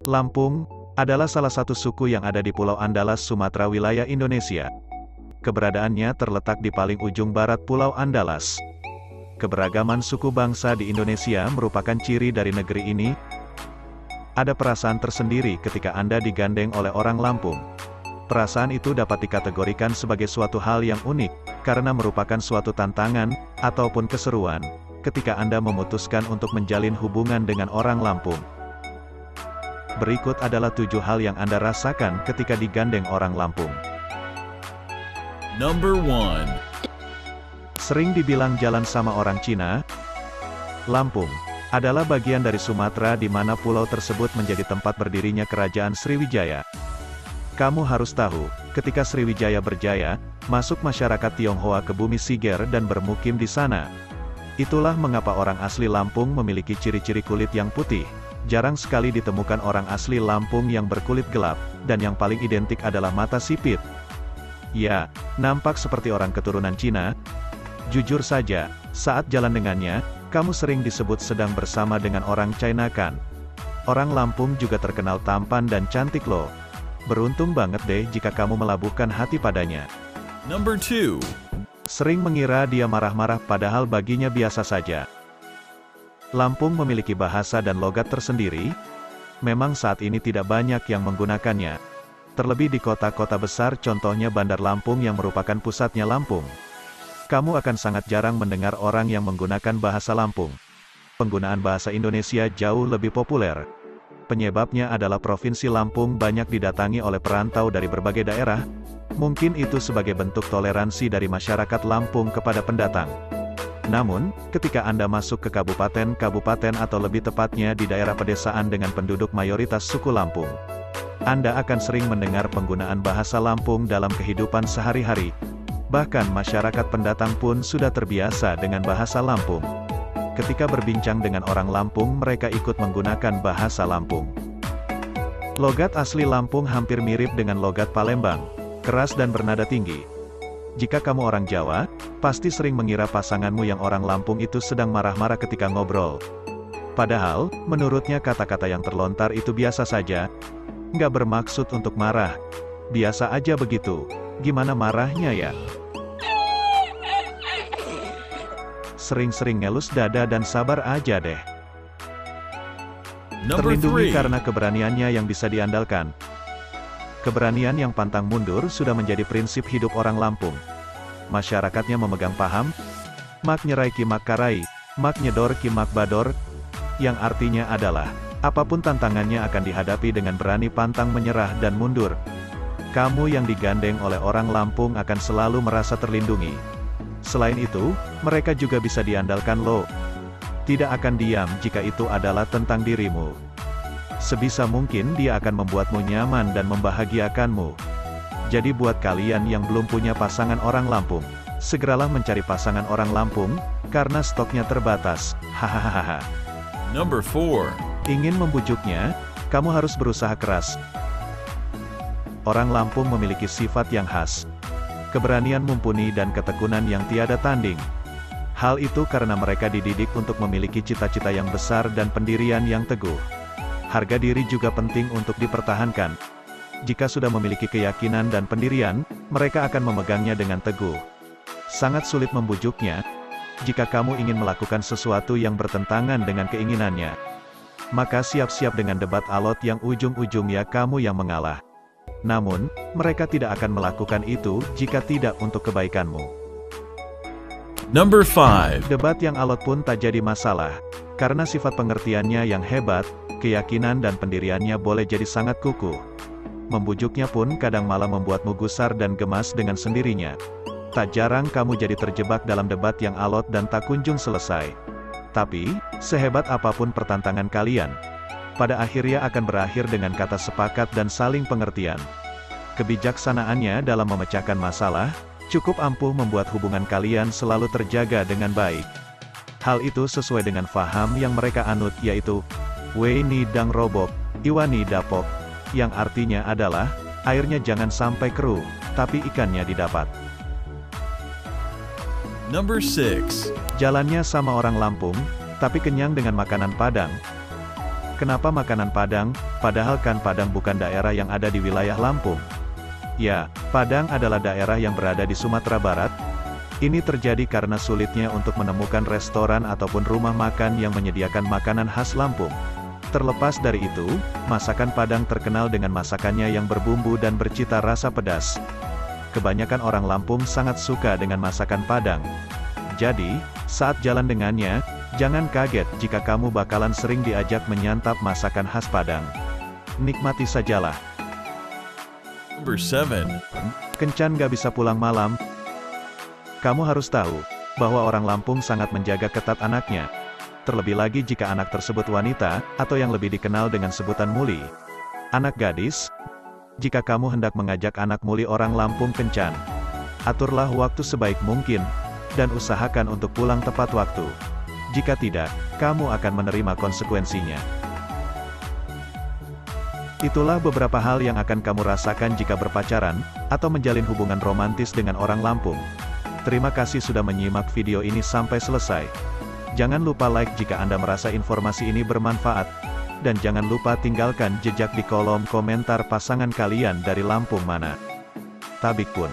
Lampung adalah salah satu suku yang ada di Pulau Andalas, Sumatera, wilayah Indonesia. Keberadaannya terletak di paling ujung barat Pulau Andalas. Keberagaman suku bangsa di Indonesia merupakan ciri dari negeri ini. Ada perasaan tersendiri ketika Anda digandeng oleh orang Lampung. Perasaan itu dapat dikategorikan sebagai suatu hal yang unik, karena merupakan suatu tantangan, ataupun keseruan, ketika Anda memutuskan untuk menjalin hubungan dengan orang Lampung. Berikut adalah 7 hal yang Anda rasakan ketika digandeng orang Lampung. Number 1. Sering dibilang jalan sama orang Cina. Lampung adalah bagian dari Sumatera di mana pulau tersebut menjadi tempat berdirinya Kerajaan Sriwijaya. Kamu harus tahu, ketika Sriwijaya berjaya, masuk masyarakat Tionghoa ke bumi Siger dan bermukim di sana. Itulah mengapa orang asli Lampung memiliki ciri-ciri kulit yang putih. Jarang sekali ditemukan orang asli Lampung yang berkulit gelap, dan yang paling identik adalah mata sipit. Ya, nampak seperti orang keturunan Cina. Jujur saja, saat jalan dengannya, kamu sering disebut sedang bersama dengan orang China kan? Orang Lampung juga terkenal tampan dan cantik loh. Beruntung banget deh jika kamu melabuhkan hati padanya. Number 2. Sering mengira dia marah-marah padahal baginya biasa saja. Lampung memiliki bahasa dan logat tersendiri. Memang saat ini tidak banyak yang menggunakannya. Terlebih di kota-kota besar, contohnya Bandar Lampung yang merupakan pusatnya Lampung. Kamu akan sangat jarang mendengar orang yang menggunakan bahasa Lampung. Penggunaan bahasa Indonesia jauh lebih populer. Penyebabnya adalah Provinsi Lampung banyak didatangi oleh perantau dari berbagai daerah. Mungkin itu sebagai bentuk toleransi dari masyarakat Lampung kepada pendatang. Namun, ketika Anda masuk ke kabupaten atau lebih tepatnya di daerah pedesaan dengan penduduk mayoritas suku Lampung, Anda akan sering mendengar penggunaan bahasa Lampung dalam kehidupan sehari-hari. Bahkan masyarakat pendatang pun sudah terbiasa dengan bahasa Lampung. Ketika berbincang dengan orang Lampung, mereka ikut menggunakan bahasa Lampung. Logat asli Lampung hampir mirip dengan logat Palembang, keras dan bernada tinggi. Jika kamu orang Jawa, pasti sering mengira pasanganmu yang orang Lampung itu sedang marah-marah ketika ngobrol. Padahal, menurutnya kata-kata yang terlontar itu biasa saja. Nggak bermaksud untuk marah. Biasa aja begitu. Gimana marahnya ya? Sering-sering ngelus dada dan sabar aja deh. Number Terlindungi 3. karena keberaniannya yang bisa diandalkan. Keberanian yang pantang mundur sudah menjadi prinsip hidup orang Lampung. Masyarakatnya memegang paham, mak nyerai ki mak karai, mak nyedor ki mak bador, yang artinya adalah, apapun tantangannya akan dihadapi dengan berani pantang menyerah dan mundur. Kamu yang digandeng oleh orang Lampung akan selalu merasa terlindungi. Selain itu, mereka juga bisa diandalkan loh. Tidak akan diam jika itu adalah tentang dirimu. Sebisa mungkin dia akan membuatmu nyaman dan membahagiakanmu. Jadi buat kalian yang belum punya pasangan orang Lampung, segeralah mencari pasangan orang Lampung, karena stoknya terbatas. Hahaha. Number 4. Ingin membujuknya, kamu harus berusaha keras. Orang Lampung memiliki sifat yang khas. Keberanian mumpuni dan ketekunan yang tiada tanding. Hal itu karena mereka dididik untuk memiliki cita-cita yang besar dan pendirian yang teguh. Harga diri juga penting untuk dipertahankan. Jika sudah memiliki keyakinan dan pendirian, mereka akan memegangnya dengan teguh. Sangat sulit membujuknya. Jika kamu ingin melakukan sesuatu yang bertentangan dengan keinginannya, maka siap-siap dengan debat alot yang ujung-ujungnya kamu yang mengalah. Namun, mereka tidak akan melakukan itu jika tidak untuk kebaikanmu. Number 5. Debat yang alot pun tak jadi masalah. Karena sifat pengertiannya yang hebat, keyakinan dan pendiriannya boleh jadi sangat kukuh. Membujuknya pun kadang malah membuatmu gusar dan gemas dengan sendirinya. Tak jarang kamu jadi terjebak dalam debat yang alot dan tak kunjung selesai. Tapi, sehebat apapun pertentangan kalian, pada akhirnya akan berakhir dengan kata sepakat dan saling pengertian. Kebijaksanaannya dalam memecahkan masalah, cukup ampuh membuat hubungan kalian selalu terjaga dengan baik. Hal itu sesuai dengan faham yang mereka anut, yaitu Wei ni dang robok, iwani dapok, yang artinya adalah, airnya jangan sampai keruh, tapi ikannya didapat. Number 6. Jalannya sama orang Lampung, tapi kenyang dengan makanan Padang. Kenapa makanan Padang, padahal kan Padang bukan daerah yang ada di wilayah Lampung? Ya, Padang adalah daerah yang berada di Sumatera Barat. Ini terjadi karena sulitnya untuk menemukan restoran ataupun rumah makan yang menyediakan makanan khas Lampung. Terlepas dari itu, masakan Padang terkenal dengan masakannya yang berbumbu dan bercita rasa pedas. Kebanyakan orang Lampung sangat suka dengan masakan Padang. Jadi, saat jalan dengannya, jangan kaget jika kamu bakalan sering diajak menyantap masakan khas Padang. Nikmati sajalah. Number 7. Kencan gak bisa pulang malam. Kamu harus tahu, bahwa orang Lampung sangat menjaga ketat anaknya. Terlebih lagi jika anak tersebut wanita, atau yang lebih dikenal dengan sebutan muli. Anak gadis. Jika kamu hendak mengajak anak muli orang Lampung kencan, aturlah waktu sebaik mungkin, dan usahakan untuk pulang tepat waktu. Jika tidak, kamu akan menerima konsekuensinya. Itulah beberapa hal yang akan kamu rasakan jika berpacaran, atau menjalin hubungan romantis dengan orang Lampung. Terima kasih sudah menyimak video ini sampai selesai. Jangan lupa like jika Anda merasa informasi ini bermanfaat. Dan jangan lupa tinggalkan jejak di kolom komentar pasangan kalian dari Lampung mana. Tabik pun.